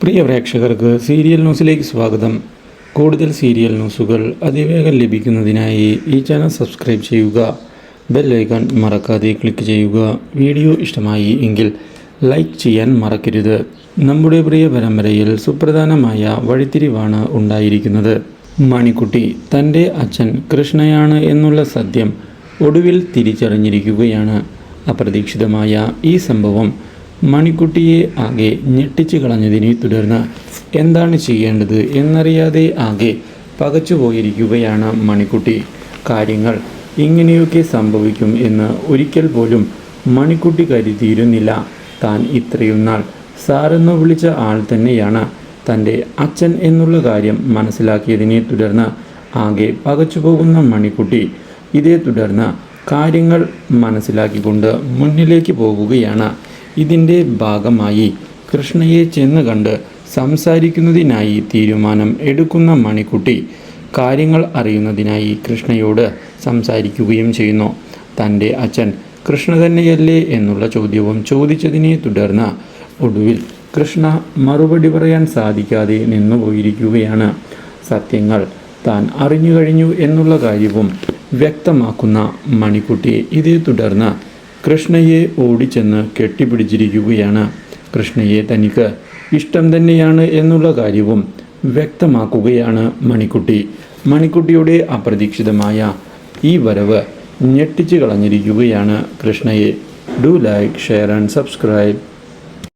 പ്രിയ പ്രേക്ഷകർക്ക് സീരിയൽ ന്യൂസിലേക്ക് സ്വാഗതം. കൂടുതൽ സീരിയൽ ന്യൂസുകൾ അതിവേഗം ലഭിക്കുന്നതിനായി ഈ ചാനൽ സബ്സ്ക്രൈബ് ചെയ്യുക. ബെൽ ഐക്കൺ മറക്കാതെ ക്ലിക്ക് ചെയ്യുക. വീഡിയോ ഇഷ്ടമായി എങ്കിൽ ലൈക്ക് ചെയ്യാൻ മറക്കരുത്. നമ്മുടെ പ്രിയ പരമ്പരയിൽ സുപ്രധാനമായ വഴിത്തിരിവാണ് ഉണ്ടായിരിക്കുന്നത്. മണിക്കുട്ടി തൻ്റെ അച്ഛൻ കൃഷ്ണയാണ് എന്നുള്ള സത്യം ഒടുവിൽ തിരിച്ചറിഞ്ഞിരിക്കുകയാണ്. അപ്രതീക്ഷിതമായ ഈ സംഭവം മണിക്കുട്ടിയെ ആകെ ഞെട്ടിച്ചു കളഞ്ഞതിനെ തുടർന്ന് എന്താണ് ചെയ്യേണ്ടത് എന്നറിയാതെ ആകെ പകച്ചുപോയിരിക്കുകയാണ് മണിക്കുട്ടി. കാര്യങ്ങൾ ഇങ്ങനെയൊക്കെ സംഭവിക്കും എന്ന് ഒരിക്കൽ പോലും മണിക്കുട്ടി കരുതിയിരുന്നില്ല. താൻ ഇത്രയും നാൾ സാറെന്ന് വിളിച്ച ആൾ തന്നെയാണ് തൻ്റെ അച്ഛൻ എന്നുള്ള കാര്യം മനസ്സിലാക്കിയതിനെ തുടർന്ന് ആകെ പകച്ചുപോകുന്ന മണിക്കുട്ടി ഇതേ തുടർന്ന് കാര്യങ്ങൾ മനസ്സിലാക്കിക്കൊണ്ട് മുന്നിലേക്ക് പോകുകയാണ്. ഇതിൻ്റെ ഭാഗമായി കൃഷ്ണയെ ചെന്ന് കണ്ട് സംസാരിക്കുന്നതിനായി തീരുമാനം എടുക്കുന്ന മണിക്കുട്ടി കാര്യങ്ങൾ അറിയുന്നതിനായി കൃഷ്ണയോട് സംസാരിക്കുകയും ചെയ്യുന്നു. തൻ്റെ അച്ഛൻ കൃഷ്ണ തന്നെയല്ലേ എന്നുള്ള ചോദ്യവും ചോദിച്ചതിനെ തുടർന്ന് ഒടുവിൽ കൃഷ്ണ മറുപടി പറയാൻ സാധിക്കാതെ നിന്നുപോയിരിക്കുകയാണ്. സത്യങ്ങൾ താൻ അറിഞ്ഞു കഴിഞ്ഞു എന്നുള്ള കാര്യവും വ്യക്തമാക്കുന്ന മണിക്കുട്ടി ഇതേ തുടർന്ന് കൃഷ്ണയെ ഓടിച്ചെന്ന് കെട്ടിപ്പിടിച്ചിരിക്കുകയാണ്. കൃഷ്ണയെ തനിക്ക് ഇഷ്ടം തന്നെയാണ് എന്നുള്ള കാര്യവും വ്യക്തമാക്കുകയാണ് മണിക്കുട്ടി. മണിക്കുട്ടിയുടെ അപ്രതീക്ഷിതമായ ഈ വരവ് ഞെട്ടിച്ചു കളഞ്ഞിരിക്കുകയാണ് കൃഷ്ണയെ. Do like, share and subscribe.